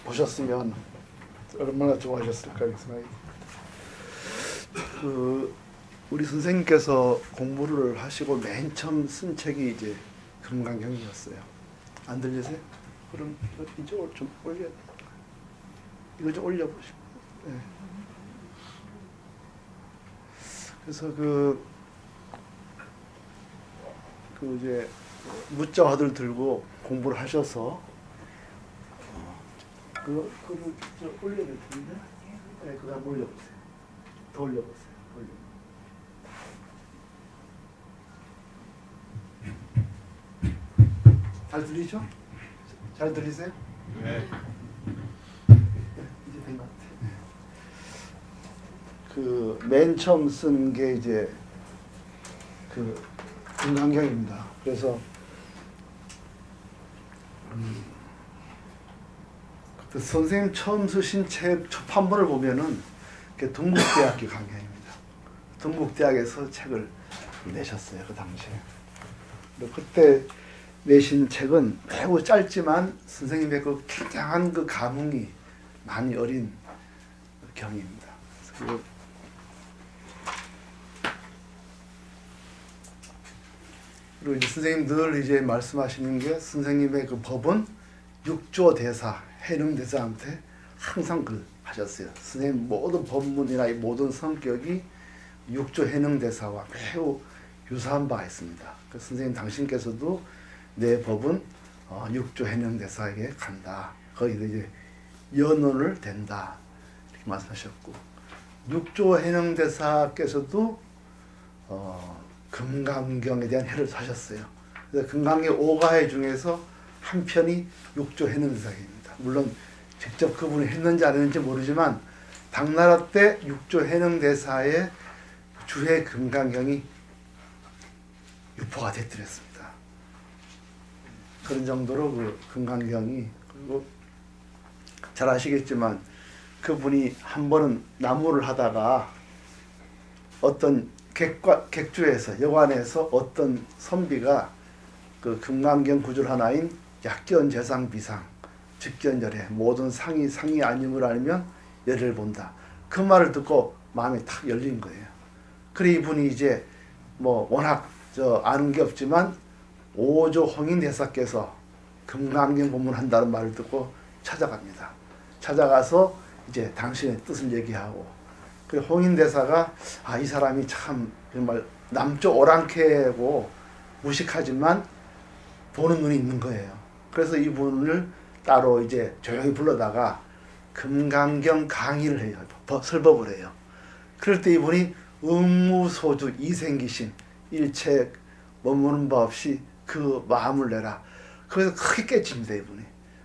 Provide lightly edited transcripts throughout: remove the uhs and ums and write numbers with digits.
보셨으면 얼마나 좋아하셨을까 생각이 우리 선생님께서 공부를 하시고 맨 처음 쓴 책이 이제 금강경이었어요. 안 들리세요? 그럼 이쪽을 좀 올려, 이거 좀 올려보시고. 네. 그래서 이제 무자화들 들고 공부를 하셔서 그거를 좀 올려야 될 텐데, 네, 그거 한번 올려보세요. 더 올려보세요. 잘 들리죠? 잘 들리세요? 네. 이제 된 것 같아요. 맨 처음 쓴 게 이제 금강경입니다. 그래서 그 선생님 처음 쓰신 책 초판본을 보면은 동국대학교 강경입니다. 동국대학에서 책을 내셨어요, 그 당시에. 그때 내신 책은 매우 짧지만 선생님의 그 굉장한 그 감흥이 많이 어린 경입니다. 그리고 이제 선생님 늘 이제 말씀하시는 게 선생님의 그 법은 육조 대사, 해능 대사한테 항상 하셨어요. 선생님 모든 법문이나 모든 성격이 육조 해능 대사와 매우 유사한 바가 있습니다. 그 선생님 당신께서도 내 법은 육조 해능 대사에게 간다. 거기서 이제 연원을 댄다. 이렇게 말씀하셨고, 육조 해능 대사께서도 금강경에 대한 해를 하셨어요. 그래서 금강경 5가해 중에서 한 편이 육조 해능 대사입니다. 물론 직접 그분이 했는지 안 했는지 모르지만 당나라 때 육조 해능 대사의 주해 금강경이 유포가 됐더랬습니다. 그런 정도로 그 금강경이, 그리고 잘 아시겠지만 그분이 한 번은 나무를 하다가 어떤 객주에서 여관에서 어떤 선비가 그 금강경 구절 하나인 약견 재상 비상 직견열에 모든 상이 아님을 알면 열을 본다. 그 말을 듣고 마음이 탁 열린 거예요. 그래 이분이 이제 뭐 워낙 아는 게 없지만 오조 홍인대사께서 금강경 법문한다는 말을 듣고 찾아갑니다. 찾아가서 이제 당신의 뜻을 얘기하고, 그 홍인대사가 이 사람이 참 정말 남쪽 오랑캐고 무식하지만 보는 눈이 있는 거예요. 그래서 이분을 따로 이제 조용히 불러다가 금강경 강의를 해요. 설법을 해요. 그럴 때 이분이 응무소주 이생기신 일체 머무는 바 없이 그 마음을 내라. 그래서 크게 깨집니다, 이분이.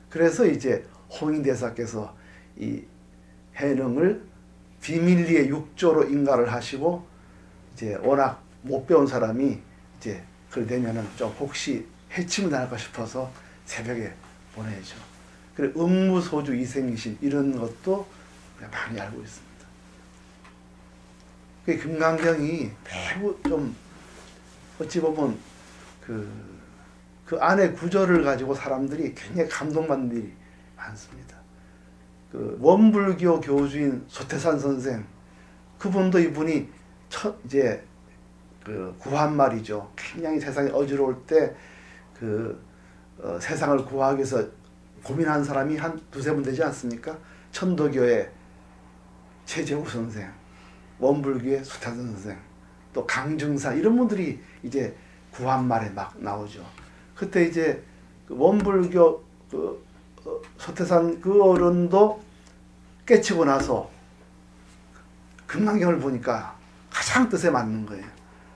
그래서 이제 홍인대사께서 이 해능을 비밀리에 육조로 인가를 하시고, 이제 워낙 못 배운 사람이 이제 그걸 내면은 좀 혹시 해침이 날까 싶어서 새벽에 보내죠. 그래 응무소주 이생이신 이런 것도 많이 알고 있습니다. 그 금강경이 매우 좀 어찌 보면 그 안에 구절을 가지고 사람들이 굉장히 감동받는 일이 많습니다. 그 원불교 교주인 소태산 선생, 그분도 이분이 이제 그 구한말이죠. 굉장히 세상이 어지러울 때 세상을 구하기 위해서 고민한 사람이 한 두세 분 되지 않습니까? 천도교의 최재우 선생, 원불교의 소태산 선생, 또 강증산, 이런 분들이 이제 구한말에 막 나오죠. 그때 이제 원불교 소태산 그 어른도 깨치고 나서 금강경을 보니까 가장 뜻에 맞는 거예요.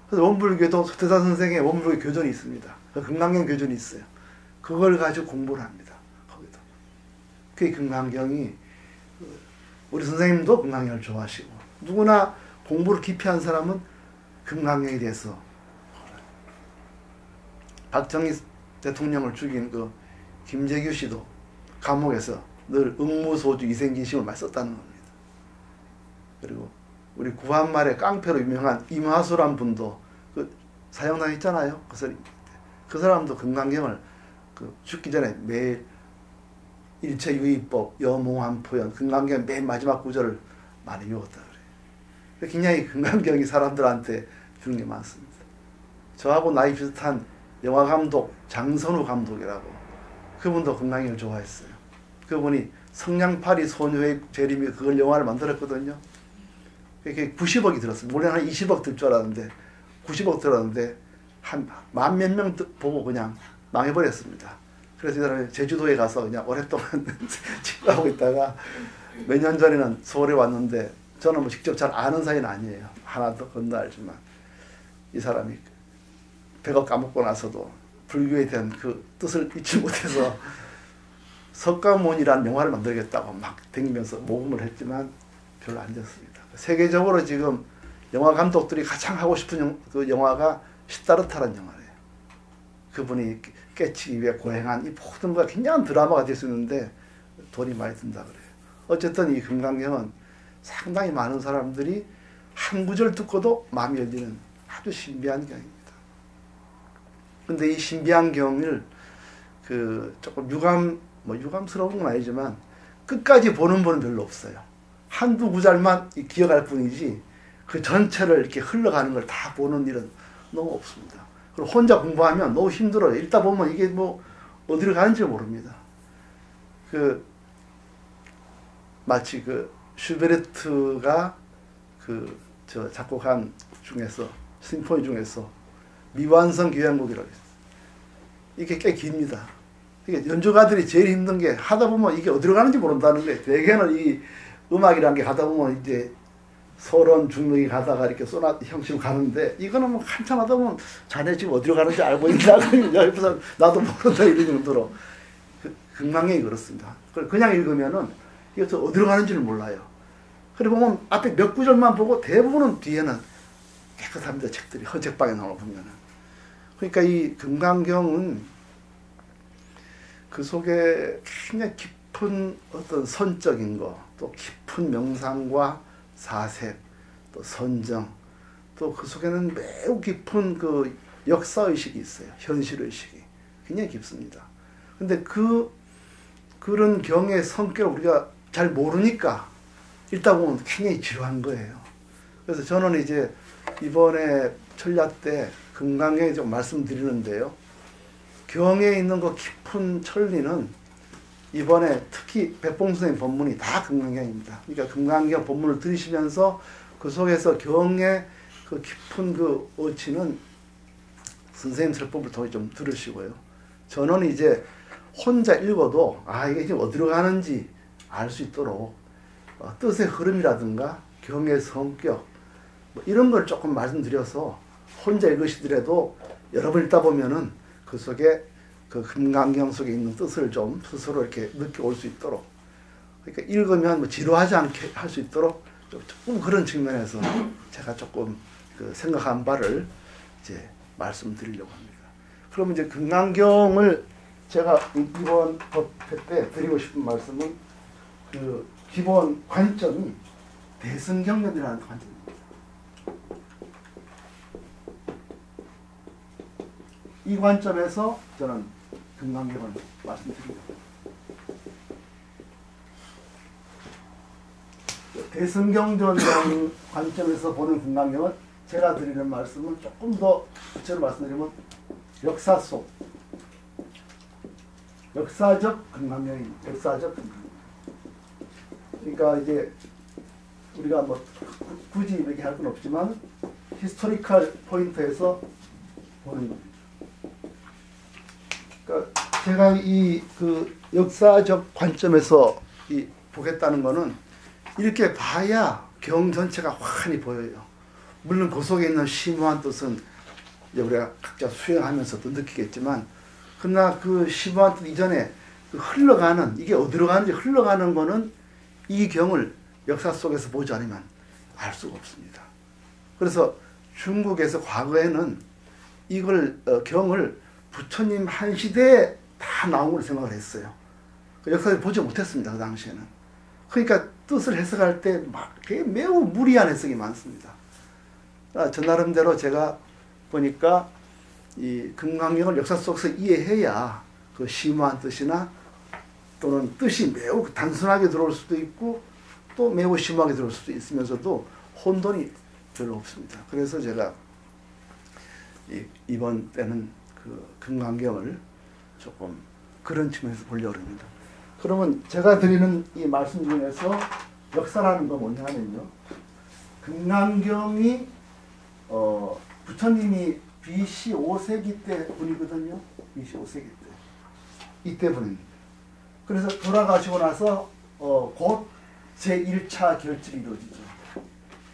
그래서 원불교도 소태산 선생의 원불교 교전이 있습니다. 금강경 교전이 있어요. 그걸 가지고 공부를 합니다. 거기도. 그 금강경이, 우리 선생님도 금강경을 좋아하시고, 누구나 공부를 깊이 한 사람은 금강경에 대해서, 박정희 대통령을 죽인 그 김재규 씨도 감옥에서 늘 응무소주 이생기심을 많이 썼다는 겁니다. 그리고 우리 구한말의 깡패로 유명한 임화수란 분도 그 사형당했잖아요. 그 사람도 금강경을 죽기 전에 매일 일체유의법, 여몽환포연, 금강경 맨 마지막 구절을 많이 외웠다 그래요. 굉장히 금강경이 사람들한테 주는 게 많습니다. 저하고 나이 비슷한 영화감독 장선우 감독이라고, 그분도 금강경을 좋아했어요. 그분이 성냥팔이 소녀의 재림이 그걸 영화를 만들었거든요. 그게 90억이 들었어요. 원래 한 20억 들 줄 알았는데 90억 들었는데 한 만 몇 명 보고 그냥 망해버렸습니다. 그래서 이 사람이 제주도에 가서 그냥 오랫동안 치과하고 있다가 몇 년 전에는 서울에 왔는데, 저는 뭐 직접 잘 아는 사이는 아니에요. 하나도 건너 알지만 이 사람이 100억 까먹고 나서도 불교에 대한 그 뜻을 잊지 못해서 석가모니라는 영화를 만들겠다고 막 댕기면서 모금을 했지만 별로 안 됐습니다. 세계적으로 지금 영화 감독들이 가장 하고 싶은 그 영화가 시다르타라는 영화예요. 그분이 깨치기 위해 고행한 이 모든 거 굉장한 드라마가 될 수 있는데 돈이 많이 든다 그래요. 어쨌든 이 금강경은 상당히 많은 사람들이 한 구절 듣고도 마음이 열리는 아주 신비한 경입니다. 근데 이 신비한 경을 그 조금 유감스러운 건 아니지만 끝까지 보는 분은 별로 없어요. 한두 구절만 기억할 뿐이지 그 전체를 이렇게 흘러가는 걸 다 보는 일은 너무 없습니다. 그리고 혼자 공부하면 너무 힘들어요. 읽다 보면 이게 뭐 어디로 가는지 모릅니다. 마치 슈베르트가 저 작곡한 중에서 심포니 중에서 미완성 교향곡이라고 했어요. 이게 꽤 깁니다. 이게 연주가들이 제일 힘든 게 하다 보면 이게 어디로 가는지 모른다는 거예요. 대개는 이 음악이라는 게 가다 보면 이제 소론 중력이 가다가 이렇게 소나트 형식으로 가는데, 이거는 뭐 한참 하다 보면 자네 지금 어디로 가는지 알고 있나? 옆에서 나도 모른다 이런 정도로. 금강경이 그렇습니다. 그냥 읽으면은 이게 어디로 가는지를 몰라요. 그리고 보면 앞에 몇 구절만 보고 대부분은 뒤에는 깨끗합니다. 책들이 허책방에 나와 보면은. 그러니까 이 금강경은 그 속에 굉장히 깊은 어떤 선적인 거, 또 깊은 명상과 사색, 또 선정, 또 그 속에는 매우 깊은 그 역사의식이 있어요. 현실의식이 굉장히 깊습니다. 근데 그런 경의 성격을 우리가 잘 모르니까 읽다 보면 굉장히 지루한 거예요. 그래서 저는 이제 이번에 철야 때 금강경에 좀 말씀드리는데요. 경에 있는 그 깊은 천리는 이번에 특히 백봉 선생님 법문이 다 금강경입니다. 그러니까 금강경 법문을 들으시면서 그 속에서 경의 그 깊은 그 어치는 선생님 설법을 통해 좀 들으시고요. 저는 이제 혼자 읽어도 이게 지금 어디로 가는지 알 수 있도록 뜻의 흐름이라든가 경의 성격 뭐 이런 걸 조금 말씀드려서 혼자 읽으시더라도 여러 번 읽다 보면은 그 속에 그 금강경 속에 있는 뜻을 좀 스스로 이렇게 느껴올 수 있도록, 그러니까 읽으면 뭐 지루하지 않게 할 수 있도록 조금 그런 측면에서 제가 조금 그 생각한 바를 이제 말씀드리려고 합니다. 그러면 이제 금강경을 제가 이번 법회 때 드리고 싶은 말씀은 그 기본 관점이 대승경전이라는 관점입니다. 이 관점에서 저는 금강경을 말씀드립니다. 대승경전이라는 관점에서 보는 금강경은 제가 드리는 말씀은 조금 더 구체로 말씀드리면 역사 속 역사적 금강경입니다. 역사적 금강경. 그러니까 이제 우리가 뭐 굳이 이렇게 할 건 없지만 히스토리컬 포인트에서 보는 겁니다. 그러니까 제가 이 그 역사적 관점에서 보겠다는 거는 이렇게 봐야 경 전체가 환히 보여요. 물론 그 속에 있는 심오한 뜻은 이제 우리가 각자 수행하면서도 느끼겠지만, 그러나 그 심오한 뜻 이전에 그 흘러가는, 이게 어디로 가는지 흘러가는 거는 이 경을 역사 속에서 보지 않으면 알 수가 없습니다. 그래서 중국에서 과거에는 이걸 경을 부처님 한 시대에 다 나온 걸 생각을 했어요. 역사를 보지 못했습니다. 그 당시에는. 그러니까 뜻을 해석할 때 막 매우 무리한 해석이 많습니다. 저 나름대로 제가 보니까 이 금강경을 역사 속에서 이해해야 그 심오한 뜻이나 또는 뜻이 매우 단순하게 들어올 수도 있고 또 매우 심하게 들어올 수도 있으면서도 혼돈이 별로 없습니다. 그래서 제가 이번 때는 그 금강경을 조금 그런 측면에서 보려고 합니다. 그러면 제가 드리는 이 말씀 중에서 역사라는 건 뭐냐면요. 금강경이 부처님이 BC 5세기 때 분이거든요. BC 5세기 때. 이때 분입니다. 그래서 돌아가시고 나서 곧 제1차 결집이 이루어지죠.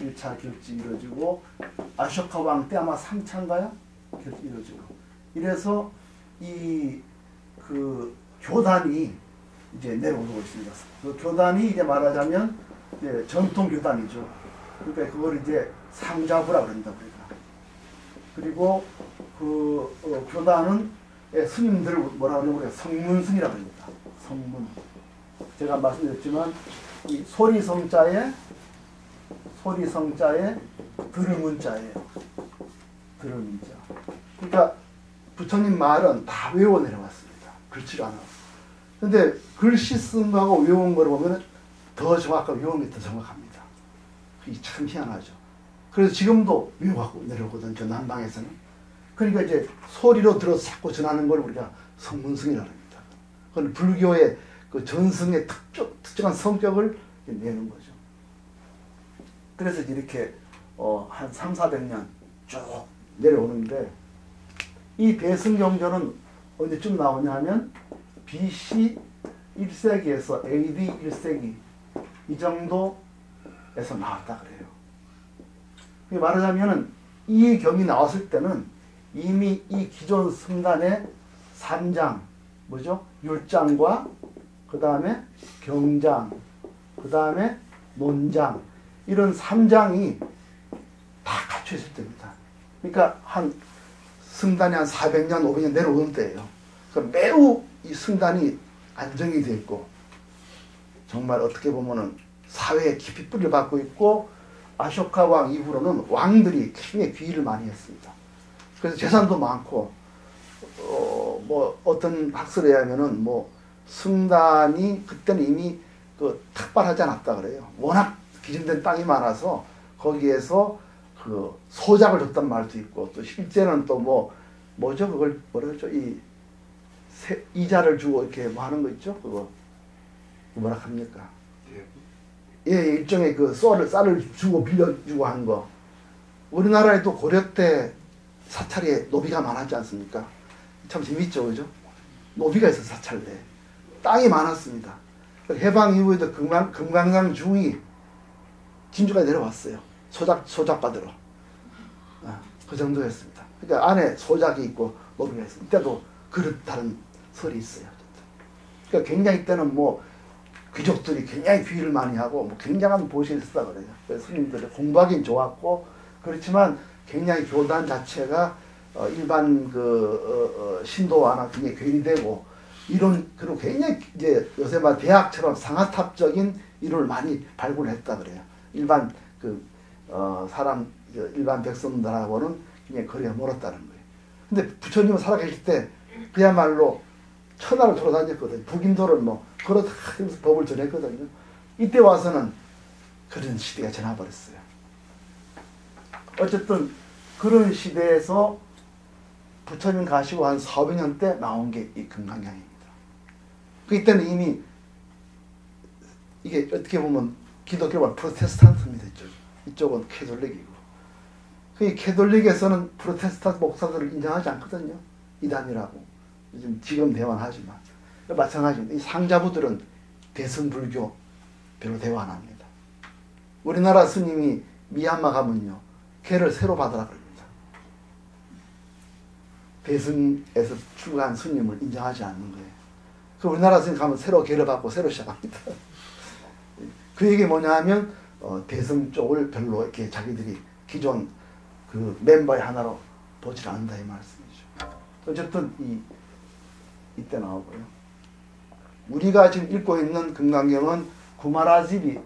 1차 결집이 이루어지고 아쇼카 왕 때 아마 3차인가요? 결집이 이루어지고 이래서 그 교단이 이제 내려오고 있습니다. 그 교단이 이제 말하자면 이제 전통 교단이죠. 그러니까 그걸 이제 상자부라 그런다 우리가. 그리고 그 교단은 스님들을 뭐라 그러냐면 우리가 성문승이라 그럽니다. 성문. 제가 말씀드렸지만 이 소리성자에 들을문자예요. 들을문자. 그러니까 부처님 말은 다 외워 내려왔습니다. 글씨를 안 하고. 근데 글씨 쓴 거하고 외운 거를 보면 더 정확하고 외운 게 더 정확합니다. 그게 참 희한하죠. 그래서 지금도 외워갖고 내려오거든요. 저 남방에서는. 그러니까 이제 소리로 들어서 자꾸 전하는 걸 우리가 성문승이라고 합니다. 그건 불교의 그 전승의 특정한 성격을 내는 거죠. 그래서 이렇게 한 300~400년 쭉 내려오는데 이 대승경전은 언제쯤 나오냐 하면 BC 1세기에서 AD 1세기 이 정도에서 나왔다 그래요. 말하자면은 이 경이 나왔을 때는 이미 이 기존 승단의 3장 뭐죠? 율장과 그 다음에 경장 그 다음에 논장 이런 3장이 다 갖춰 있을 때입니다. 그러니까 한 승단이 한 400년 500년 내려오는 때예요. 그러니까 매우 이 승단이 안정이 되어 있고 정말 어떻게 보면은 사회에 깊이 뿌리를 받고 있고 아쇼카 왕 이후로는 왕들이 굉장히 귀의를 많이 했습니다. 그래서 재산도 많고 뭐 어떤 학설에 의하면은 뭐 승단이 그때는 이미 그 탁발하지 않았다 그래요. 워낙 기증된 땅이 많아서 거기에서 그 소작을 줬단 말도 있고 또 실제는 또 뭐죠 그걸 뭐라 그러죠 이자를 주고 이렇게 뭐 하는 거 있죠 그거 뭐라 합니까? 예, 일종의 그 쌀을 주고 빌려주고 한 거. 우리나라에도 고려 때 사찰에 노비가 많았지 않습니까? 참 재밌죠, 그죠? 노비가 있어 사찰에. 땅이 많았습니다. 해방 이후에도 금강산 중이 진주까지 내려왔어요. 소작 받으러. 그 정도였습니다. 그러니까 안에 소작이 있고 노비가 있어요. 이때도 그렇다는 설이 있어요. 그러니까 굉장히 이때는 뭐 귀족들이 굉장히 귀의를 많이 하고 뭐 굉장한 보시를 쓰다 그래요. 그래서 스님들이 공부하기는 좋았고 그렇지만 굉장히 교단 자체가 일반 신도와나 굉장히 괴리되고 이론 그리고 굉장히 이제 요새 말 대학처럼 상하탑적인 이론을 많이 발굴했다 그래요. 일반 일반 백성들하고는 굉장히 거리가 멀었다는 거예요. 근데 부처님은 살아계실 때 그야말로 천하를 돌아다녔거든요. 북인도를 걸어다니면서 법을 전했거든요. 이때 와서는 그런 시대가 지나버렸어요. 어쨌든 그런 시대에서 부처님 가시고 한 400년 때 나온 게 이 금강경입니다. 그때는 이미 이게 어떻게 보면 기독교와 프로테스탄트입니다. 이쪽은 캐톨릭이고. 그 캐톨릭에서는 프로테스탄트 목사들을 인정하지 않거든요. 이단이라고. 지금 대화하지만 마찬가지입니다. 이 상자부들은 대승불교 별로 대화 안 합니다. 우리나라 스님이 미얀마 가면요 개를 새로 받으라 그럽니다. 대승에서 출가한 스님을 인정하지 않는 거예요. 그 우리나라 스님 가면 새로 개를 받고 새로 시작합니다. 그 얘기 뭐냐 하면 대승 쪽을 별로 이렇게 자기들이 기존 그 멤버의 하나로 보지 않는다 이 말씀이죠. 어쨌든 이때 나오고요. 우리가 지금 읽고 있는 금강경은 구마라집이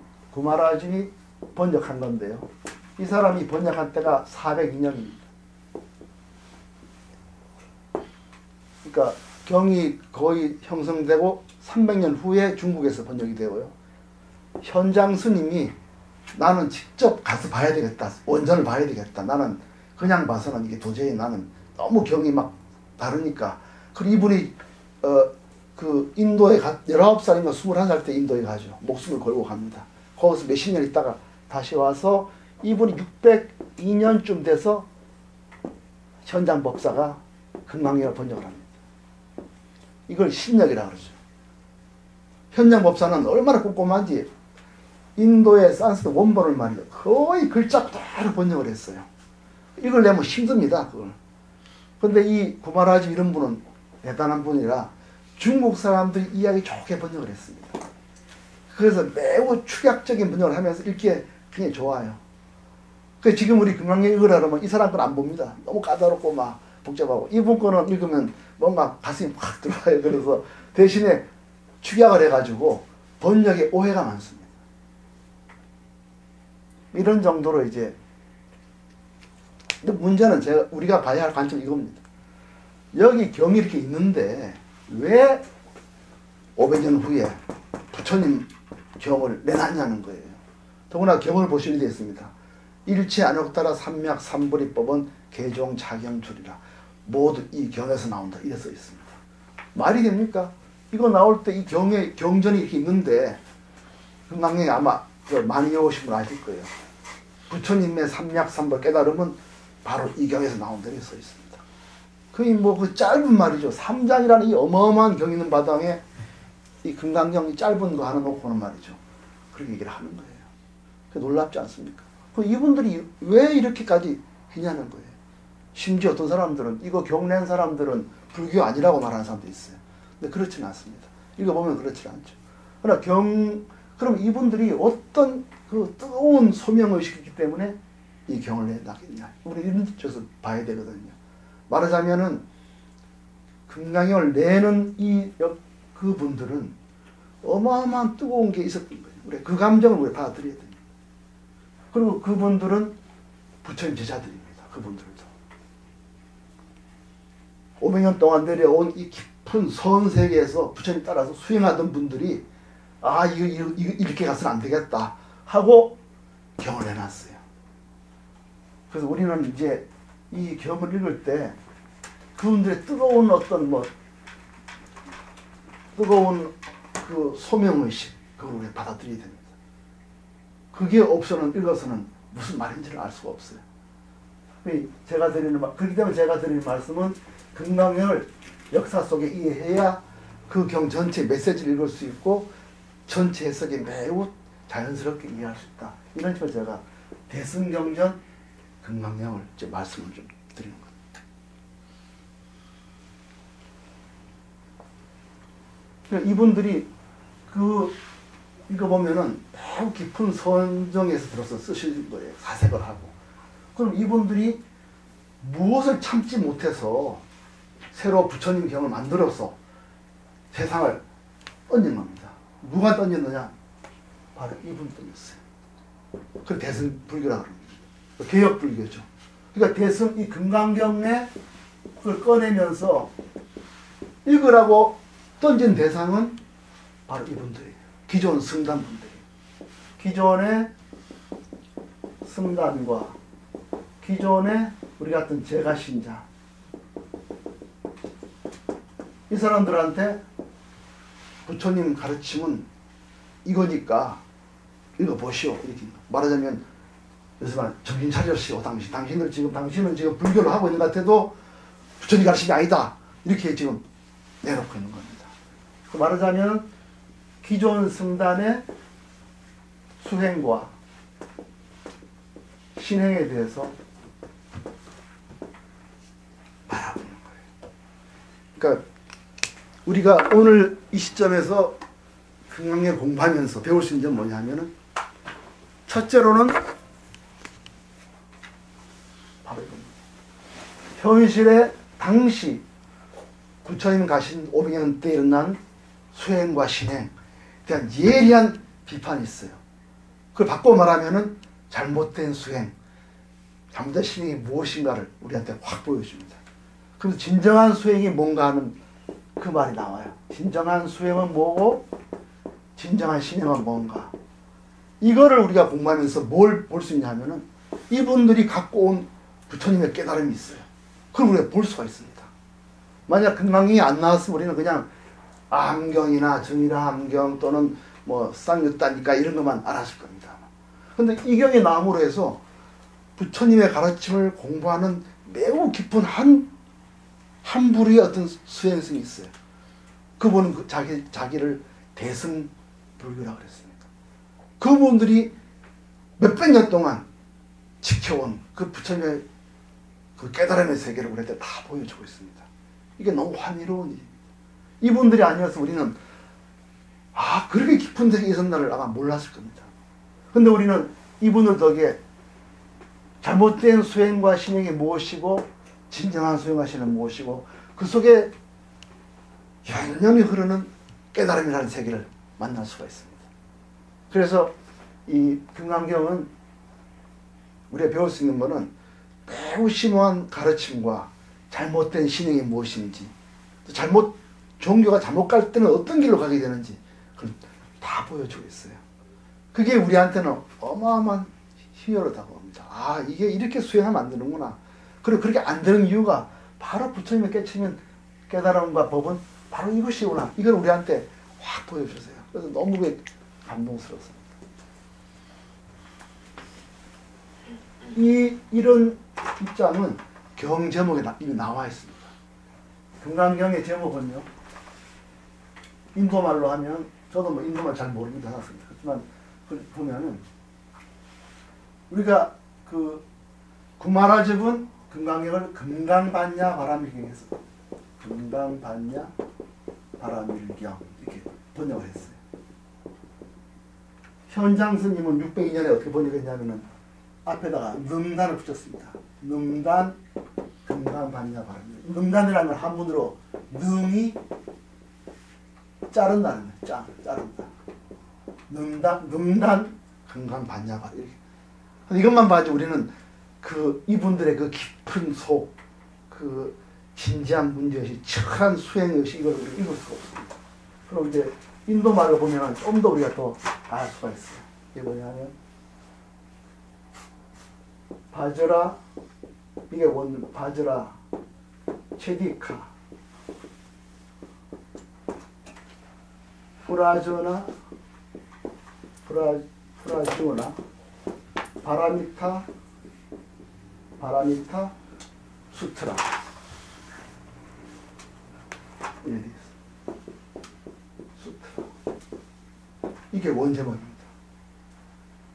번역한 건데요. 이 사람이 번역한 때가 402년입니다. 그러니까 경이 거의 형성되고 300년 후에 중국에서 번역이 되고요. 현장 스님이 나는 직접 가서 봐야 되겠다. 원전을 봐야 되겠다. 나는 그냥 봐서는 이게 도저히 나는 너무 경이 막 다르니까. 그리고 이분이 그 인도에 19살인가 21살 때 인도에 가죠. 목숨을 걸고 갑니다. 거기서 몇십 년 있다가 다시 와서 이분이 602년쯤 돼서 현장 법사가 금강경을 번역을 합니다. 이걸 신약이라고 그러죠. 현장 법사는 얼마나 꼼꼼한지 인도의 산스크리트 원본을 말이죠. 거의 글자 그대로 번역을 했어요. 이걸 내면 힘듭니다. 그걸. 근데 이 구마라지 이런 분은 대단한 분이라 중국 사람들이 이야기 좋게 번역을 했습니다. 그래서 매우 축약적인 번역을 하면서 읽기에 굉장히 좋아요. 그래서 지금 우리 금강경 읽으라 그러면 이 사람 건 안 봅니다. 너무 까다롭고 막 복잡하고. 이분 거는 읽으면 뭔가 가슴이 확 들어와요. 그래서 대신에 축약을 해가지고 번역에 오해가 많습니다. 이런 정도로 이제. 근데 문제는 우리가 봐야 할 관점은 이겁니다. 여기 경이 이렇게 있는데 왜 500년 후에 부처님 경을 내놨냐는 거예요. 더구나 경을 보시게 되어 있습니다. 일체 안욕따라 삼맥 삼불이법은 개종 자경줄이라. 모두 이 경에서 나온다. 이래 써 있습니다. 말이 됩니까? 이거 나올 때 이 경전이 이렇게 있는데 금강경에 아마 많이 외우신 분 아실 거예요. 부처님의 삼맥 삼불 깨달음은 바로 이 경에서 나온다. 이렇게 써 있습니다. 거의 뭐 그 짧은 말이죠. 3장이라는 이 어마어마한 경 있는 바탕에 이 금강경이 짧은 거 하나 놓고는 말이죠. 그렇게 얘기를 하는 거예요. 놀랍지 않습니까? 이분들이 왜 이렇게까지 했냐는 거예요. 심지어 어떤 사람들은 이거 경 낸 사람들은 불교 아니라고 말하는 사람도 있어요. 근데 그렇지는 않습니다. 읽어보면 그렇지 않죠. 그러나 그럼 이분들이 어떤 그 뜨거운 소명의식이 있기 때문에 이 경을 내놨겠냐. 우리 이런 쪽에서 봐야 되거든요. 말하자면은 금강경을 내는 그분들은 어마어마한 뜨거운 게 있었던 거예요. 우리 그 감정을 우리 받아들여야 됩니다. 그리고 그분들은 부처님 제자들입니다. 그분들도 500년 동안 내려온 이 깊은 선 세계에서 부처님 따라서 수행하던 분들이 이거 이렇게 가서는 안 되겠다 하고 경을 내놨어요. 그래서 우리는 이제 이 경을 읽을 때 그분들의 뜨거운 어떤 뜨거운 그 소명의식 그걸 우리 받아들여야 됩니다. 그게 없어는 읽어서는 무슨 말인지를 알 수가 없어요. 그렇기 때문에 제가 드리는 말씀은 금강경을 역사 속에 이해해야 그 경 전체 메시지를 읽을 수 있고 전체 해석이 매우 자연스럽게 이해할 수 있다. 이런 식으로 제가 대승경전 금강경을 이제 말씀을 좀 드리는 겁니다. 그러니까 이분들이 이거 보면은 매우 깊은 선정에서 들어서 쓰신 거예요. 사색을 하고. 그럼 이분들이 무엇을 참지 못해서 새로 부처님 경을 만들어서 세상을 던진 겁니다. 누가 던졌느냐? 바로 이분 던졌어요. 그걸 대승불교라고 합니다. 개혁불교죠. 그러니까 이 금강경에 그걸 꺼내면서 읽으라고 던진 대상은 바로 이분들이에요. 기존 승단분들이. 기존의 승단과 기존의 우리 같은 제가신자, 이 사람들한테 부처님 가르침은 이거니까 읽어보시오. 이렇게 말하자면 그래서 정신 차려시오. 당신은 지금 불교를 하고 있는 것 같아도 부처님 가르침이 아니다. 이렇게 지금 내놓고 있는 겁니다. 말하자면 기존 승단의 수행과 신행에 대해서 말하고 있는 거예요. 그러니까 우리가 오늘 이 시점에서 금강경을 공부하면서 배울 수 있는 점은 뭐냐면은 첫째로는 바로 이겁니다. 현실에 당시 부처님 가신 500년 때 일어난 수행과 신행에 대한 예리한 비판이 있어요. 그걸 바꿔 말하면은 잘못된 수행, 잘못된 신행이 무엇인가를 우리한테 확 보여줍니다. 그래서 진정한 수행이 뭔가 하는 그 말이 나와요. 진정한 수행은 뭐고 진정한 신행은 뭔가. 이거를 우리가 공부하면서 뭘 볼 수 있냐 하면은 이분들이 갖고 온 부처님의 깨달음이 있어요. 그걸 우리가 볼 수가 있습니다. 만약 금강경이 안 나왔으면 우리는 그냥 암경이나 정이라 암경 또는 뭐 쌍유따니까 이런 것만 알았을 겁니다. 근데 이 경이 나옴으로 해서 부처님의 가르침을 공부하는 매우 깊은 한 부류의 어떤 수행성이 있어요. 그분은 자기를 대승불교라고 그랬습니다. 그분들이 몇백 년 동안 지켜온 그 부처님의 그 깨달음의 세계를 우리한테 다 보여주고 있습니다. 이게 너무 환희로운 일입니다. 이분들이 아니었으면 우리는 그렇게 깊은 세계에 있었나를 아마 몰랐을 겁니다. 근데 우리는 이분들 덕에 잘못된 수행과 신행이 무엇이고 진정한 수행과 신행은 무엇이고 그 속에 영원히 흐르는 깨달음이라는 세계를 만날 수가 있습니다. 그래서 이 금강경은 우리가 배울 수 있는 것은 매우 심오한 가르침과 잘못된 신행이 무엇인지 종교가 잘못 갈 때는 어떤 길로 가게 되는지 그걸 다 보여주고 있어요. 그게 우리한테는 어마어마한 희열하다고 합니다. 이게 이렇게 수행하면 안 되는구나. 그리고 그렇게 안 되는 이유가 바로 부처님의 깨달음과 법은 바로 이것이구나. 이걸 우리한테 확 보여주세요. 그래서 너무 감동스럽습니다. 이런 입장은 경 제목에 이미 나와 있습니다. 금강경의 제목은요, 인도말로 하면, 저도 뭐 인도말 잘 모릅니다. 그렇지만 보면은 우리가 그 구마라집은 금강경을 금강반야 바라밀경에서 금강반야 바라밀경 이렇게 번역을 했어요. 현장 스님은 602년에 어떻게 번역했냐면은 앞에다가 능단을 붙였습니다. 능단 금강반야 바라밀경. 능단이라는 건 한문으로 능이 자른다는 거예요. 자른다. 능단 금강반야 바라밀경. 이것만 봐도 우리는 이분들의 그 깊은 속, 그 진지한 문제의식, 철한 수행의식, 이걸 우리가 읽을 수가 없습니다. 그럼 이제 인도말로 보면 좀 더 우리가 더 알 수가 있어요. 이게 뭐냐면, 바저라, 이게 바저라, 체디카, 프라주나, 바라미타 수트라. 수트라. 이게 원제목입니다.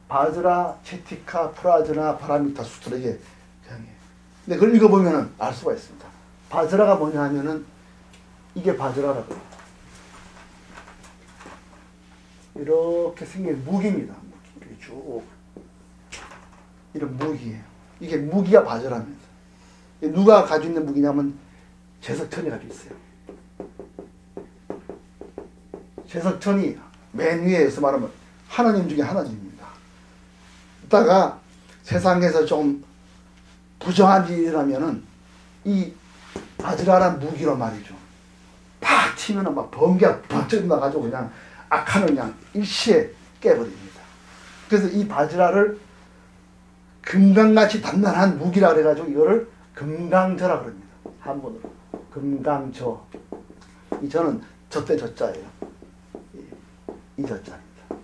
바즈라, 체티카, 프라즈나, 바라미타 수트라. 이게 경이에요. 근데 그걸 읽어보면 알 수가 있습니다. 바즈라가 뭐냐 하면은 이게 바즈라라고 해요. 이렇게 생긴 무기입니다. 이렇게 쭉. 이런 무기예요. 이게 무기가 바저라면서. 누가 가지고 있는 무기냐면 제석천이 가지고 있어요. 제석천이 맨 위에서 말하면 하나님 중에 하나님입니다. 이따가 세상에서 좀 부정한 일이라면은 이 바저라란 무기로 말이죠. 팍 치면은 막 번개가 번쩍 나가지고 그냥 악한을 그냥 일시에 깨버립니다. 그래서 이 바저라를 금강같이 단단한 무기라 그래가지고 이거를 금강저라 그럽니다. 한문으로. 금강저. 이 저는 저때 저자예요. 이 저자입니다.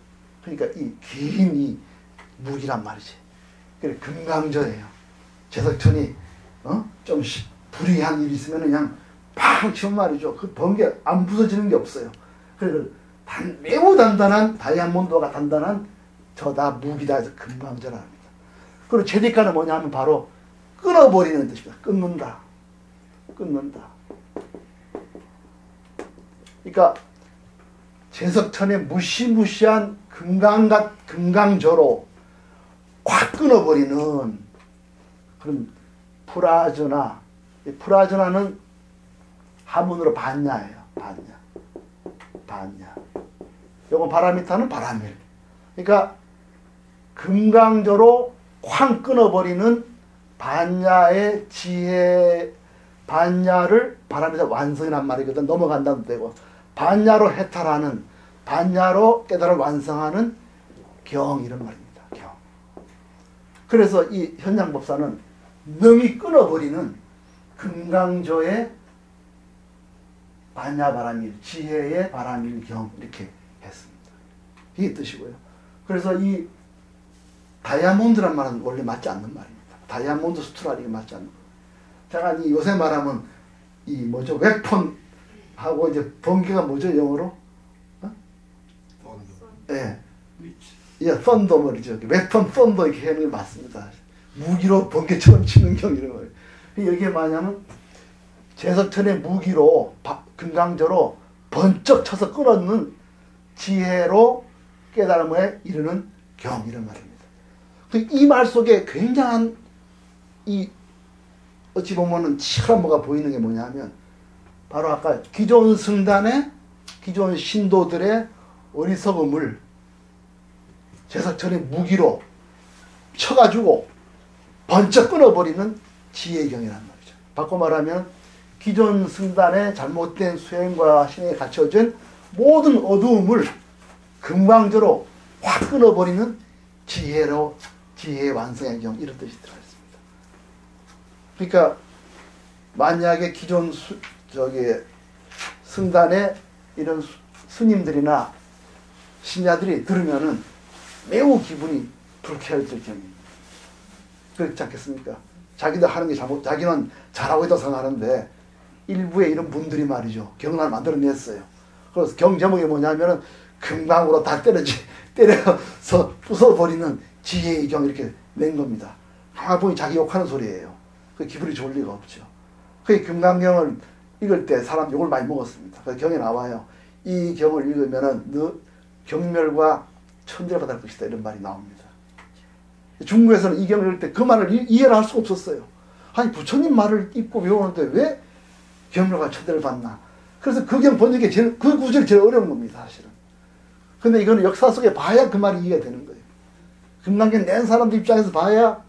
그러니까 이 긴 이 무기란 말이지. 그래 금강저예요. 제석천이 좀 불의한 일이 있으면 그냥 팡 치면 말이죠. 그 번개 안 부서지는 게 없어요. 그래서 매우 단단한 다이아몬드가 단단한 저다 무기다 해서 금강저라 합니다. 그리고 제디카는 뭐냐 하면 바로 끊어버리는 뜻입니다. 끊는다. 그러니까 제석천의 무시무시한 금강저로 확 끊어버리는 그런 프라저나. 프라저나는 한문으로 반야예요. 반야. 요거 바라미타는 바라밀. 그러니까 금강저로 쾅 끊어버리는 반야의 지혜, 반야를 바람에서 완성이란 말이거든. 넘어간다도 되고 반야로 해탈하는 반야로 깨달음 완성하는 경 이런 말입니다. 경. 그래서 이 현장법사는 능히 끊어버리는 금강조의 반야바람일 지혜의 바람일 경 이렇게 했습니다. 이게 뜻이고요. 그래서 이 다이아몬드란 말은 원래 맞지 않는 말입니다. 다이아몬드 스트라리가 맞지 않는 거예요. 제가 이 요새 말하면 이 뭐죠 웨폰하고 이제 번개가 뭐죠 영어로? 예, 예, 썬더 말이죠. 웨폰 썬더 이렇게 하는 게 맞습니다. 무기로 번개처럼 치는 경 이런 거예요. 여기에 뭐냐면 제석천의 무기로 금강조로 번쩍 쳐서 끌어넣는 지혜로 깨달음에 이르는 경 이런 말입니다. 이 말 속에 굉장한 이 어찌 보면은 치열한 뭐가 보이는 게 뭐냐면 바로 아까 기존 승단의 기존 신도들의 어리석음을 제석천의 무기로 쳐가지고 번쩍 끊어버리는 지혜의 경이란 말이죠. 바꿔 말하면 기존 승단의 잘못된 수행과 신에 갇혀진 모든 어두움을 금강조로 확 끊어버리는 지혜의 완성의 경 이런 뜻이 들어있습니다. 그러니까 만약에 기존 승단의 이런 스님들이나 신자들이 들으면은 매우 기분이 불쾌할 경입니다. 그렇지 않겠습니까? 자기도 하는 게 자기는 잘하고 있다고 생각하는데 일부의 이런 분들이 말이죠. 경을 만들어냈어요. 그래서 경 제목이 뭐냐면은 금강으로 다 때려서 부숴버리는 지혜의 경 이렇게 낸 겁니다. 가만히 자기 욕하는 소리예요. 그 기분이 좋을 리가 없죠. 그 금강경을 읽을 때 사람 욕을 많이 먹었습니다. 그 경에 나와요. 이 경을 읽으면은 너 경멸과 천대를 받을 것이다 이런 말이 나옵니다. 중국에서는 이 경을 읽을 때 그 말을 이해를 할 수가 없었어요. 아니 부처님 말을 읽고 외우는데 왜 경멸과 천대를 받나? 그래서 그 경 번역이 그 구절이 제일 어려운 겁니다, 사실은. 근데 이거는 역사 속에 봐야 그 말이 이해가 되는 거예요. 금강경 낸 사람들 입장에서 봐야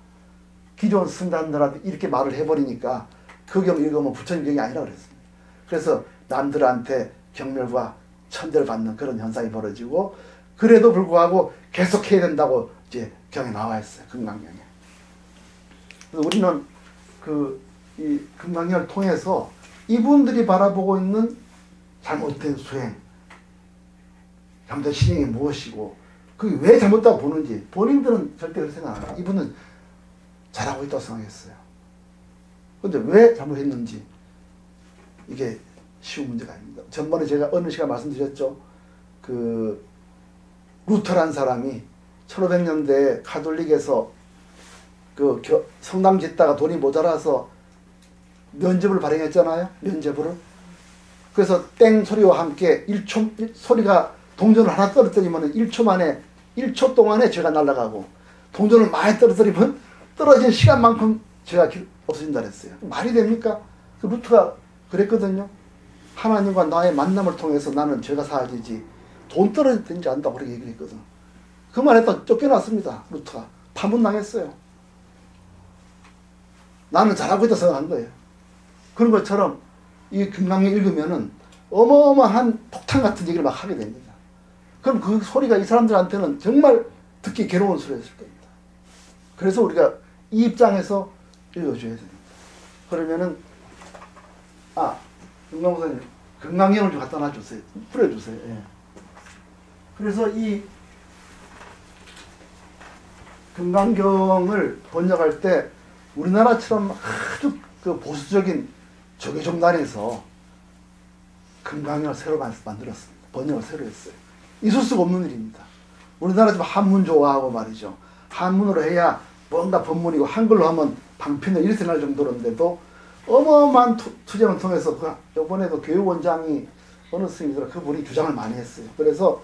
기존 승단들한테 이렇게 말을 해버리니까 그 경 읽으면 부처님 경이 아니라 그랬습니다. 그래서 남들한테 경멸과 천대를 받는 그런 현상이 벌어지고 그래도 불구하고 계속해야 된다고 이제 경에 나와 있어요. 금강경에. 그래서 우리는 이 금강경을 통해서 이분들이 바라보고 있는 잘못된 수행, 잘못된 신행이 무엇이고 그게 왜 잘못다고 보는지 본인들은 절대 그렇게 생각 안 해요. 이분은 잘하고 있다고 생각했어요. 근데 왜 잘못했는지 이게 쉬운 문제가 아닙니다. 전번에 제가 어느 시간 말씀드렸죠. 루터란 사람이 1500년대에 카톨릭에서 성당 짓다가 돈이 모자라서 면죄부를 발행했잖아요. 면죄부를. 그래서 땡 소리와 함께 1초 소리가 동전을 하나 떨어뜨리면 1초 동안에 죄가 날아가고 동전을 많이 떨어뜨리면 떨어진 시간만큼 죄가 없어진다 그랬어요. 말이 됩니까? 루터가 그랬거든요. 하나님과 나의 만남을 통해서 나는 죄가 사라지지 돈 떨어지든지 안다고 그렇게 얘기를 했거든. 그 말했다 쫓겨났습니다. 루터가. 파문당했어요. 나는 잘하고 있다 생각한 거예요. 그런 것처럼 이 금강경 읽으면은 어마어마한 폭탄 같은 얘기를 막 하게 됩니다. 그럼 그 소리가 이 사람들한테는 정말 듣기 괴로운 소리였을 겁니다. 그래서 우리가 이 입장에서 읽어줘야 됩니다. 그러면은 금강목사님 금강경을 좀 갖다 놔주세요. 뿌려주세요. 예. 그래서 이 금강경을 번역할 때 우리나라처럼 아주 보수적인 조계종단에서 금강경을 새로 만들었습니다. 번역을 새로 했어요. 있을 수가 없는 일입니다. 우리나라 좀 한문 좋아하고 말이죠. 한문으로 해야 뭔가 법문이고 한글로 하면 방편을 이렇게 날 정도인데도 어마어마한 투쟁을 통해서 이번에도 교육원장이 어느 스님이더라 그분이 주장을 많이 했어요. 그래서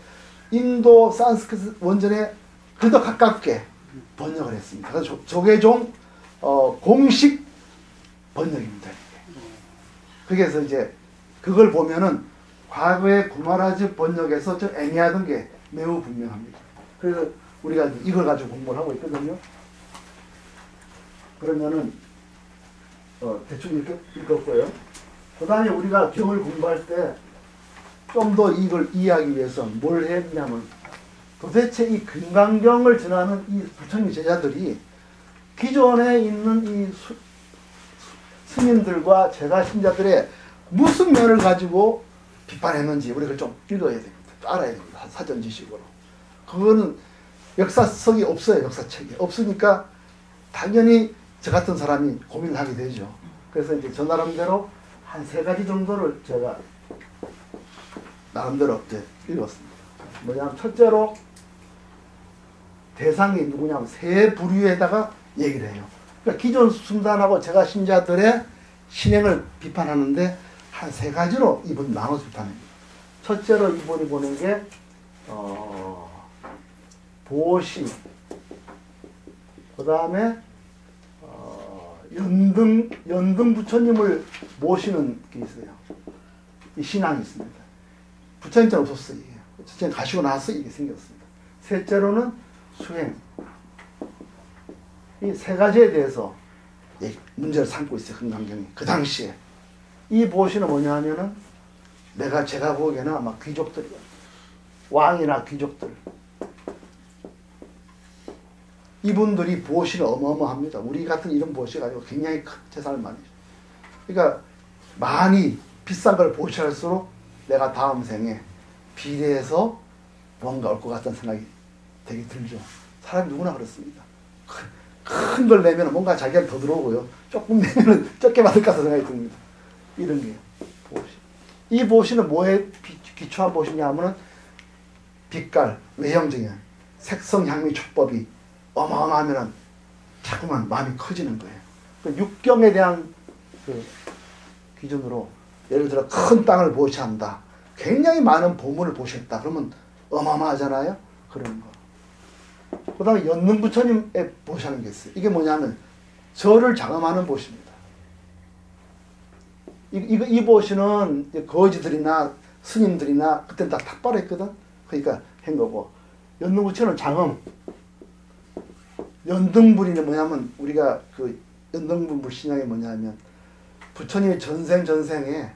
인도 산스크리트 원전에 그더 가깝게 번역을 했습니다. 그래서 조계종 공식 번역입니다. 그래서 이제 그걸 보면은 과거의 구마라즈 번역에서 좀 애매하던 게 매우 분명합니다. 그래서 우리가 이걸 가지고 공부를 하고 있거든요. 그러면은 대충 이렇게 읽었고요. 그 다음에 우리가 경을 공부할 때 좀 더 이걸 이해하기 위해서 뭘 했냐면 도대체 이 금강경을 전하는 이 부처님 제자들이 기존에 있는 이 스님들과 제가 신자들의 무슨 면을 가지고 비판했는지 우리가 좀 읽어야 됩니다. 알아야 됩니다. 사전 지식으로. 그거는 역사책이 없어요. 역사책이. 없으니까 당연히 저 같은 사람이 고민을 하게 되죠. 그래서 이제 저 나름대로 한 3가지 정도를 제가 나름대로 이제 읽었습니다. 뭐냐면 첫째로 대상이 누구냐면 3부류에다가 얘기를 해요. 그러니까 기존 순단하고 제가 신자들의 신행을 비판하는데 한 3가지로 이분 나눠서 비판합니다. 첫째로 이분이 보는 게 보시, 그 다음에 연등 부처님을 모시는 게 있어요. 이 신앙이 있습니다. 부처님 때는 없었어요. 부처님 가시고 나서 이게 생겼습니다. 셋째로는 수행. 이 3가지에 대해서 문제를 삼고 있어요. 금강경이. 그 당시에. 이 보시는 뭐냐 하면은 제가 보기에는 아마 귀족들이요. 왕이나 귀족들. 이분들이 보시는 어마어마합니다. 우리 같은 이런 보시가 아니고 굉장히 큰 재산을 많이. 그러니까 많이 비싼 걸 보시할수록 내가 다음 생에 비례해서 뭔가 올 것 같다는 생각이 되게 들죠. 사람이 누구나 그렇습니다. 큰 걸 내면 뭔가 자기가 더 들어오고요. 조금 내면 적게 받을 것 같다는 생각이 듭니다. 이런 게 보시. 이 보시는 뭐에 기초한 보시냐 하면은 빛깔, 외형적인 색성, 향미, 촉법이 어마어마하면은 자꾸만 마음이 커지는 거예요. 그 육경에 대한 그 기준으로 예를 들어 큰 땅을 보시한다. 굉장히 많은 보물을 보셨다. 그러면 어마어마하잖아요. 그런 거. 그 다음에 연능부처님에 보시하는 게 있어요. 이게 뭐냐면 저를 장엄하는 보시입니다. 이 보시는 거지들이나 스님들이나 그때는 다 탁발했거든. 그러니까 한 거고 연능부처는 장엄. 연등불이 뭐냐면 우리가 그 연등불 신앙이 뭐냐면 부처님이 전생에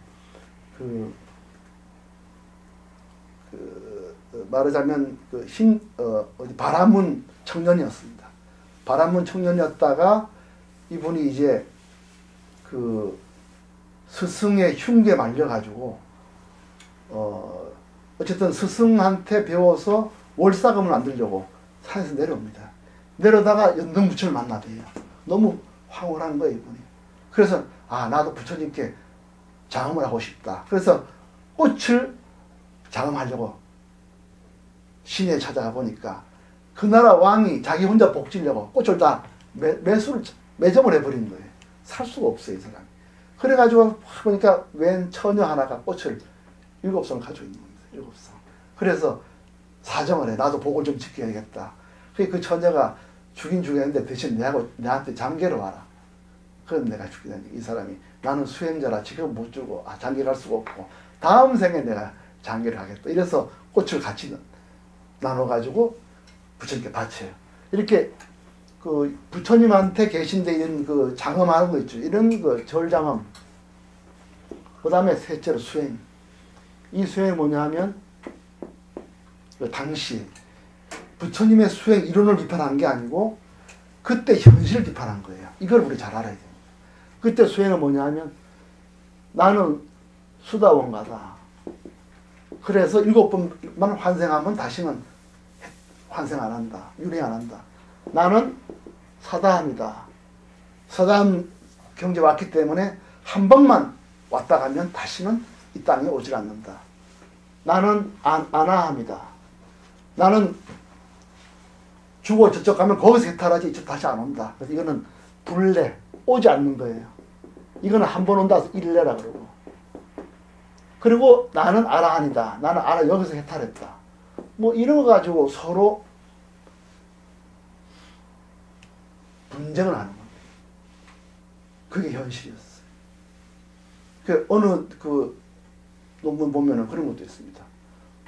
말하자면 바라문 청년이었습니다. 바라문 청년이었다가 이분이 이제 스승의 흉계에 말려가지고 어쨌든 스승한테 배워서 월사금을 만들려고 산에서 내려옵니다. 내려다가 연등부처를 만나대요. 너무 황홀한 거예요, 이분이. 그래서 나도 부처님께 장엄을 하고 싶다. 그래서 꽃을 장엄하려고 시내에 찾아가 보니까 그 나라 왕이 자기 혼자 복지려고 꽃을 다 매점을 해버린 거예요. 살 수가 없어요, 이 사람이. 그래가지고 보니까 웬 처녀 하나가 꽃을 7송을 가지고 있는 겁니다. 7송. 그래서 사정을 해. 나도 복을 좀 지켜야겠다. 그 처녀가 죽긴 죽였는데 대신 내한테 장계를 와라. 그럼 내가 죽이다니. 이 사람이 나는 수행자라 지금 못 주고 장계 갈 수가 없고 다음 생에 내가 장계를 하겠다. 이래서 꽃을 같이 나눠가지고 부처님께 바쳐요. 이렇게 그 부처님한테 계신 데 이런 그 장엄하는 거 있죠. 이런 그 절장엄. 그 다음에 셋째로 수행. 이 수행이 뭐냐 하면 그 당시 부처님의 수행 이론을 비판한 게 아니고 그때 현실을 비판한 거예요. 이걸 우리 잘 알아야 됩니다. 그때 수행은 뭐냐 하면 나는 수다원가다. 그래서 7번만 환생하면 다시는 환생 안 한다. 윤회 안 한다. 나는 사다함이다. 사다함 경제 왔기 때문에 한 번만 왔다 가면 다시는 이 땅에 오질 않는다. 나는 아나함이다. 나는 죽어 저쪽 가면 거기서 해탈하지 이쪽 다시 안 온다. 그래서 이거는 불례, 오지 않는 거예요. 이거는 한 번 온다 해서 일례라 그러고. 그리고 나는 아라한이다. 나는 여기서 해탈했다. 뭐 이런 거 가지고 서로 분쟁을 하는 겁니다. 그게 현실이었어요. 어느 논문 보면은 그런 것도 있습니다.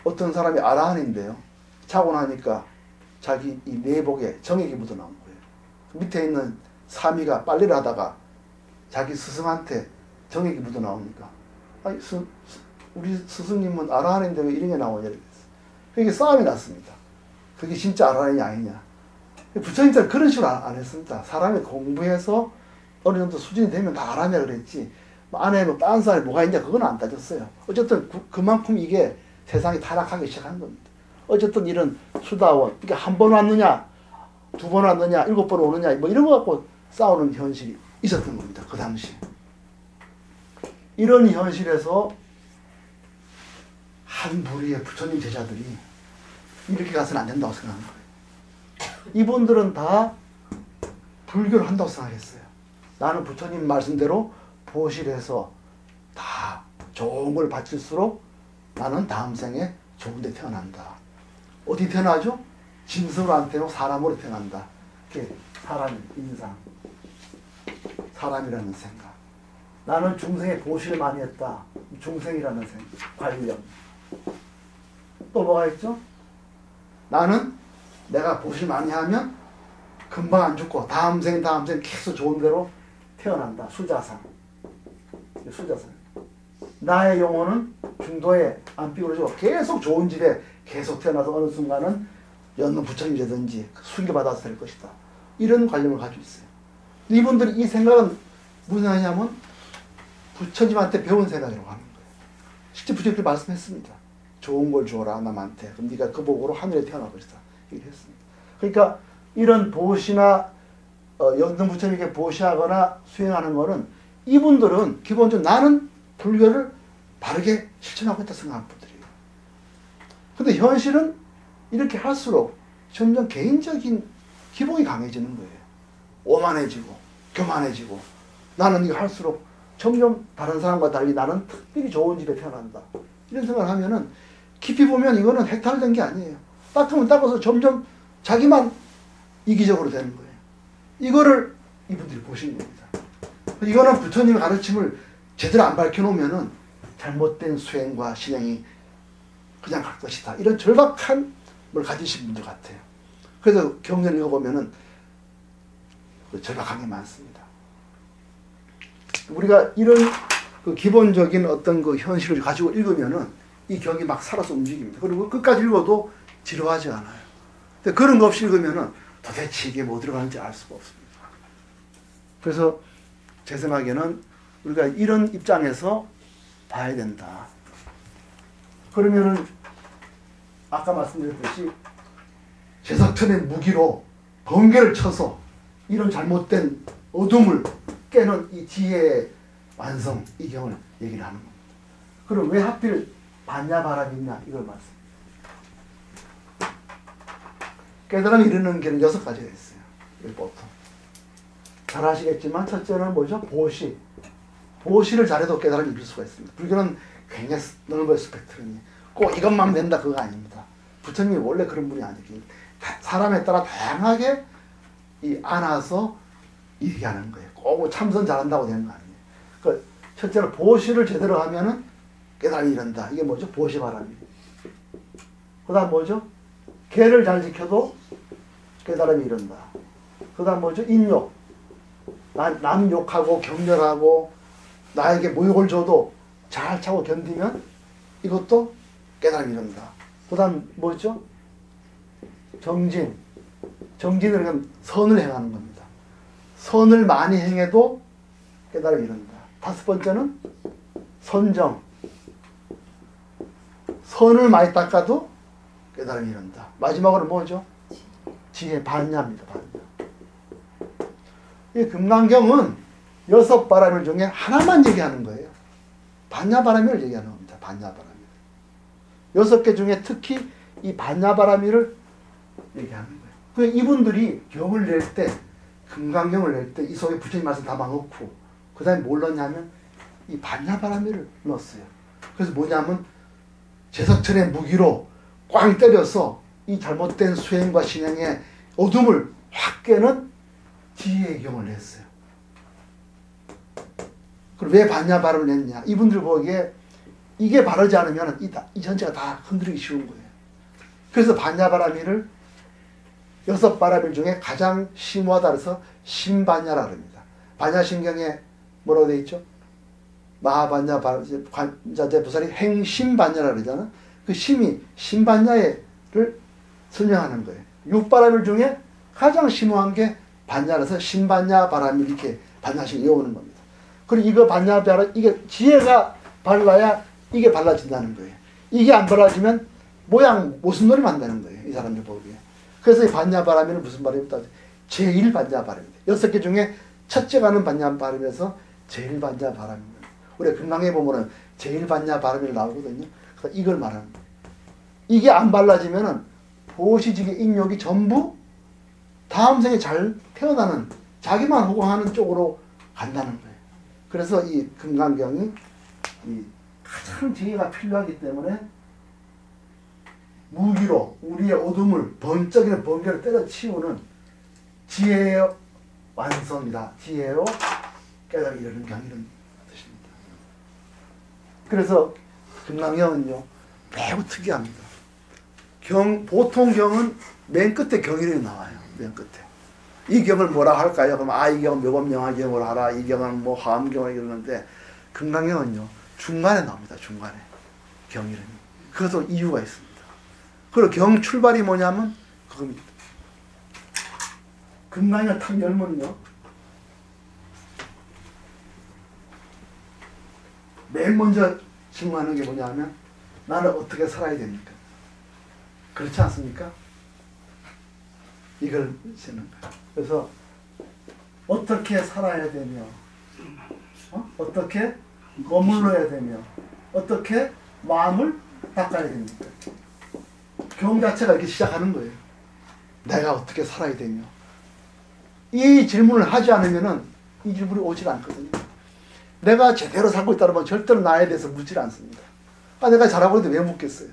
어떤 사람이 아라한인데요. 자고 나니까 자기 이 내복에 정액이 묻어나온 거예요. 밑에 있는 사미가 빨래를 하다가 자기 스승한테 정액이 묻어 나오니까 아니 우리 스승님은 아라한인데 왜 이런 게 나오냐 이랬어요. 그게 싸움이 났습니다. 그게 진짜 아라한이 아니냐. 부처님들은 그런 식으로 안 했습니다. 사람이 공부해서 어느 정도 수준이 되면 다 아라냐 그랬지. 안에 뭐 딴 사람이 뭐가 있냐 그건 안 따졌어요. 어쨌든 그만큼 이게 세상이 타락하기 시작한 겁니다. 어쨌든 이런 수다원, 이게 한 번 왔느냐, 두 번 왔느냐, 7번 오느냐, 뭐 이런 거 갖고 싸우는 현실이 있었던 겁니다. 그 당시에. 이런 현실에서 한 무리의 부처님 제자들이 이렇게 가서는 안 된다고 생각한 거예요. 이분들은 다 불교를 한다고 생각했어요. 나는 부처님 말씀대로 보실해서 다 좋은 걸 바칠수록 나는 다음 생에 좋은 데 태어난다. 어디 태어나죠? 짐승으로 안 태어나고 사람으로 태어난다. 그게 사람 인상. 사람이라는 생각. 나는 중생에 보시를 많이 했다. 중생이라는 생각. 관념. 또 뭐가 있죠? 나는 내가 보실 많이 하면 금방 안 죽고 다음 생 계속 좋은 대로 태어난다. 수자상. 수자상. 나의 영혼은 중도에 안 삐그러지고 계속 좋은 집에 계속 태어나서 어느 순간은 연는 부처님이라든지 순교받아서 될 것이다. 이런 관념을 가지고 있어요. 이분들이 이 생각은 무슨 생각이냐면 부처님한테 배운 생각이라고 하는 거예요. 실제 부처님이 말씀했습니다. 좋은 걸 주어라 남한테. 그럼 네가 그 복으로 하늘에 태어날 것이다. 얘기를 했습니다. 그러니까 이런 보시나 연등 부처님에게 보시하거나 수행하는 거는 이분들은 기본적으로 나는 불교를 바르게 실천하고 있다 생각하는 분들이에요. 근데 현실은 이렇게 할수록 점점 개인적인 기복이 강해지는 거예요. 오만해지고 교만해지고 나는 이거 할수록 점점 다른 사람과 달리 나는 특별히 좋은 집에 태어난다. 이런 생각을 하면은 깊이 보면 이거는 해탈된 게 아니에요. 닦으면 닦아서 점점 자기만 이기적으로 되는 거예요. 이거를 이분들이 보시는 겁니다. 이거는 부처님의 가르침을 제대로 안 밝혀놓으면은 잘못된 수행과 실행이 그냥 갈 것이다. 이런 절박한 걸 가지신 분들 같아요. 그래서 경전을 읽어보면은 절박한 게 많습니다. 우리가 이런 그 기본적인 어떤 그 현실을 가지고 읽으면은 이 경이 막 살아서 움직입니다. 그리고 끝까지 읽어도 지루하지 않아요. 근데 그런 거 없이 읽으면은 도대체 이게 뭐 들어가는지 알 수가 없습니다. 그래서 제 생각에는 우리가 이런 입장에서 봐야 된다. 그러면은 아까 말씀드렸듯이 제석천의 무기로 번개를 쳐서 이런 잘못된 어둠을 깨는 이 지혜의 완성, 이 경을 얘기를 하는 겁니다. 그럼 왜 하필 반야바람이 있냐 이걸 말씀합니다. 깨달음이 이르는 길은 6가지가 있어요. 보통. 잘 아시겠지만 첫째는 뭐죠? 보시. 보시를 잘해도 깨달음이 이룰 수가 있습니다. 불교는 굉장히 넓은 스펙트럼이 꼭 이것만 된다 그거 아닙니다. 부처님이 원래 그런 분이 아니기 사람에 따라 다양하게 안아서 얘기하는 거예요. 꼭 참선 잘한다고 되는 거 아니에요. 그 첫째로 보시를 제대로 하면은 깨달음이 이른다. 이게 뭐죠? 보시바람이. 그 다음 뭐죠? 계를 잘 지켜도 깨달음이 이른다. 그 다음 뭐죠? 인욕. 남 욕하고 격렬하고 나에게 모욕을 줘도 잘 차고 견디면 이것도 깨달음이 이른다. 그 다음 뭐죠? 정진. 정진을 그냥 선을 행하는 겁니다. 선을 많이 행해도 깨달음이 이른다. 5번째는 선정. 선을 많이 닦아도 깨달음이 이른다. 마지막으로 뭐죠? 지혜, 반야입니다. 반야. 이 금강경은 6바람일 중에 하나만 얘기하는 거예요. 반야바라미를 얘기하는 겁니다. 반야바라미. 6개 중에 특히 이 반야바라미를 얘기하는 거예요. 그 이분들이 경을 낼 때, 금강경을 낼 때 이 속에 부처님 말씀 다 넣고 그 다음에 뭘 넣냐면 이 반야바라미를 넣었어요. 그래서 뭐냐면 제석천의 무기로 꽝 때려서 이 잘못된 수행과 신행의 어둠을 확 깨는 지혜의 경을 냈어요. 그리고 왜 반야바람을 냈냐? 이분들 보기에 이게 바르지 않으면 이 전체가 다 흔들리기 쉬운 거예요. 그래서 반야바라미를 6바라밀 중에 가장 심오하다 그래서 신반야라 합니다. 반야신경의 뭐라고 돼 있죠? 마하반야 관자재 부살이 행심반야라 그러잖아. 그 심이 심반야를 설명하는 거예요. 육바람일 중에 가장 심오한 게 반야라서 심반야 바람이 이렇게 반야씩 이어오는 겁니다. 그리고 이거 반야 바람, 이게 지혜가 발라야 이게 발라진다는 거예요. 이게 안 발라지면 무슨 놀이 만다는 거예요. 이 사람들 보기에. 그래서 이 반야 바람이는 무슨 바람이다? 제일 반야 바람입니다. 6개 중에 첫째가는 반야 바람에서 제일 반야 바람입니다. 우리 금강에 보면은 제일 반야 바람이 나오거든요. 그래서 이걸 말하는 거예요. 이게 안 발라지면은 보시직의 인욕이 전부 다음 생에 잘 태어나는 자기만 호강하는 쪽으로 간다는 거예요. 그래서 이 금강경이 이 가장 지혜가 필요하기 때문에 무기로 우리의 어둠을 번쩍이는 번개를 때려치우는 지혜의 완성이다. 지혜로 깨달음이 이르는 경이라는 뜻입니다. 그래서 금강경은요 매우 특이합니다. 보통 경은 맨 끝에 경이름이 나와요. 맨 끝에. 이 경을 뭐라 할까요? 그럼 이 경은 묘법명화경으로 하라. 이 경은 뭐 화엄경을 이러는데 금강경은요 중간에 나옵니다. 중간에 경이름이. 그것도 이유가 있습니다. 그리고 경 출발이 뭐냐면 그겁니다. 금강경을 탁 열면요 맨 먼저 질문하는 게 뭐냐면 나는 어떻게 살아야 됩니까? 그렇지 않습니까? 이걸 쓰는 거예요. 그래서 어떻게 살아야 되며 어떻게 머물러야 되며 어떻게 마음을 닦아야 됩니까? 경 자체가 이렇게 시작하는 거예요. 내가 어떻게 살아야 되며 이 질문을 하지 않으면은 이 질문이 오질 않거든요. 내가 제대로 살고 있다면 절대로 나에 대해서 묻질 않습니다. 내가 잘하고 있는데 왜 묻겠어요?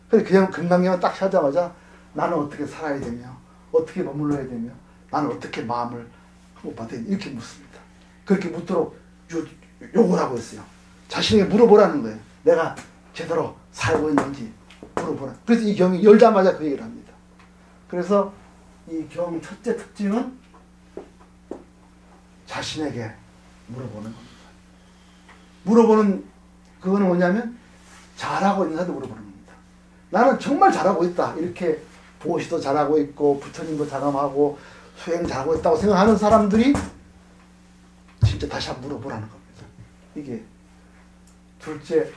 그냥 금강경을 딱 하자마자 나는 어떻게 살아야 되며 어떻게 머물러야 되며 나는 어떻게 마음을 하고 받아야 되며 이렇게 묻습니다. 그렇게 묻도록 요구를 하고 있어요. 자신에게 물어보라는 거예요. 내가 제대로 살고 있는지 물어보라. 그래서 이 경이 열자마자 그 얘기를 합니다. 그래서 이 경 첫째 특징은 자신에게 물어보는 겁니다. 물어보는 그거는 뭐냐면 잘하고 있는 사람도 물어보는 겁니다. 나는 정말 잘하고 있다. 이렇게 보시도 잘하고 있고 부처님도 자감하고 수행 잘하고 있다고 생각하는 사람들이 진짜 다시 한번 물어보라는 겁니다. 이게 둘째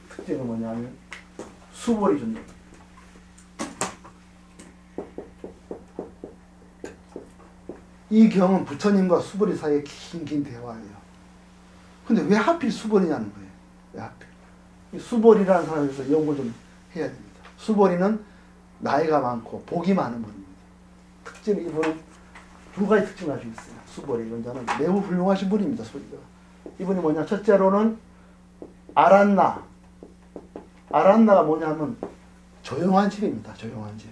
특징은 뭐냐면 수벌이 존재. 이 경은 부처님과 수벌이 사이에 긴 대화예요. 근데 왜 하필 수벌이냐는 거예요. 왜 하필. 이 수벌이라는 사람에서 연구를 좀 해야 됩니다. 수벌이는 나이가 많고 복이 많은 분입니다. 특징 이분은 두 가지 특징을 가지고 있어요. 수벌이 이런 자는 매우 훌륭하신 분입니다. 소리가. 이분이 뭐냐? 첫째로는 아란나. 아란나가 뭐냐면 조용한 집입니다. 조용한 집.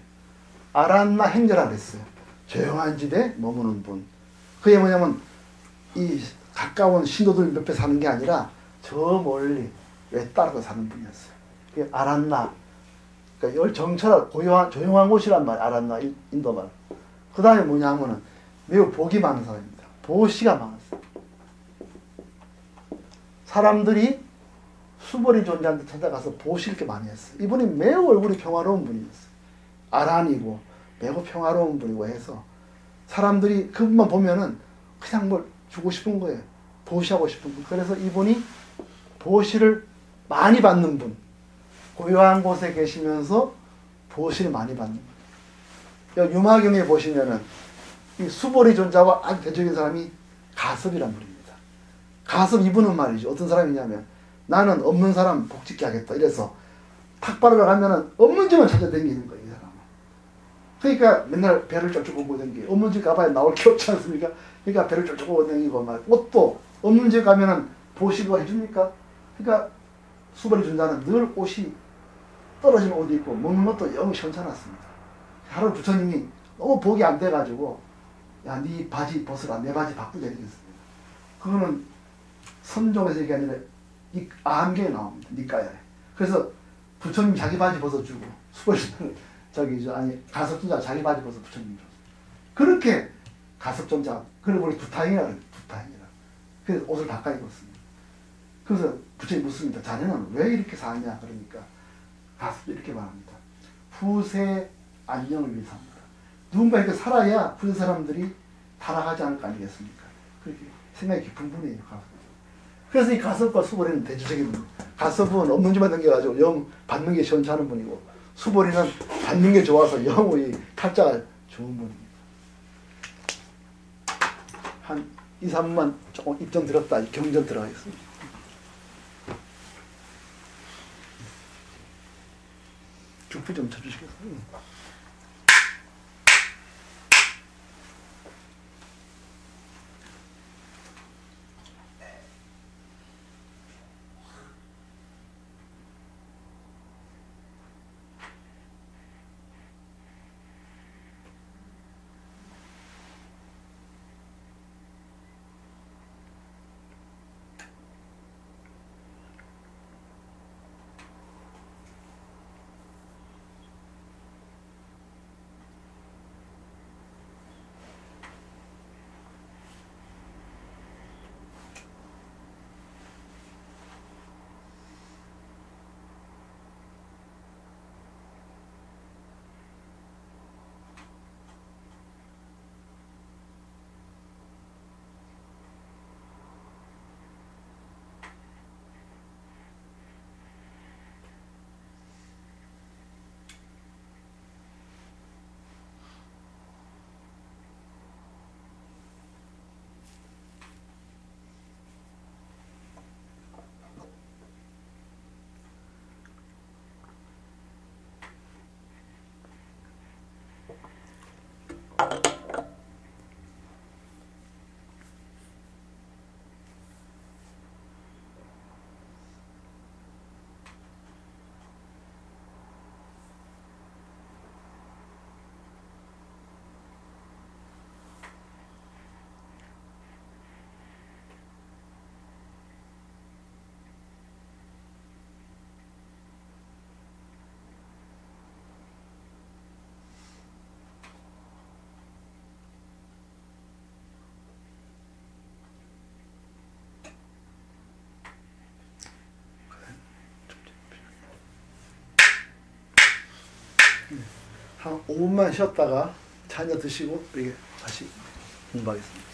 아란나 행자라 그랬어요. 조용한 집에 머무는 분. 그게 뭐냐면 이 가까운 신도들 옆에 사는 게 아니라 저 멀리 외따라서 사는 분이었어요. 그게 아란나. 그러니까 정철 고요한 조용한 곳이란 말. 아란나 인도 말. 그 다음에 뭐냐면은 매우 복이 많은 사람입니다. 보시가 많았어요. 사람들이 수벌이 존재하는 데 찾아가서 보시 이렇게 많이 했어요. 이분이 매우 얼굴이 평화로운 분이었어요. 아란이고 매우 평화로운 분이고 해서 사람들이 그분만 보면은 그냥 뭘 주고 싶은 거예요. 보시하고 싶은 분. 그래서 이분이 보시를 많이 받는 분. 고요한 곳에 계시면서 보시를 많이 받는 분. 유마경에 보시면은 이 수벌이 존재하고 아주 대표적인 사람이 가섭이란 분입니다. 가섭 이분은 말이죠. 어떤 사람이냐면 나는 없는 사람 복짓게 하겠다. 이래서 탁발을 가면은 없는 집만 찾아다니는 거예요. 이 사람은. 그러니까 맨날 배를 쫄쫄보고 다니고 없는 집 가봐야 나올 게 없지 않습니까? 그러니까 배를 쫄쫄보고 다니고 막 옷도 없는 집 가면은 보시고 해줍니까? 그러니까 수벌이 존재하는 늘 옷이 떨어지는 옷이 있고 먹는 것도 영 시원찮았습니다. 하루 부처님이 너무 복이 안 돼가지고 야, 네 바지 벗어라. 내 바지 바꾸자 이랬습니다. 그거는 선종에서 얘기 아니라 이 아함경에 나옵니다. 니까야에. 그래서 부처님 자기 바지 벗어주고 수벌신을 가섭존자 자기 바지 벗어 부처님 줬어요. 그렇게 가섭존자 그리고 우리 두타행이라 그래요. 두타행이라. 그래서 옷을 닦아 입었습니다. 그래서 부처님 묻습니다. 자네는 왜 이렇게 사냐? 그러니까 가서 이렇게 말합니다. 후세 안녕을 위해서입니다. 누군가 이렇게 살아야 후세 사람들이 타락하지 않을 거 아니겠습니까? 그렇게 생각이 깊은 분이에요. 가섭. 그래서 이 가섭과 수보리는 대조적인 분. 가섭은 없는 집만 넘겨가지고 영 받는 게 시원찮은 분이고, 수보리는 받는 게 좋아서 영의 탈자가 좋은 분입니다. 한 2, 3만 조금 입점 들었다 경전 들어가겠습니다. 죽부 좀 쳐주시겠어요? 한 5분만 쉬었다가 잔여 드시고 이렇게 다시 공부하겠습니다.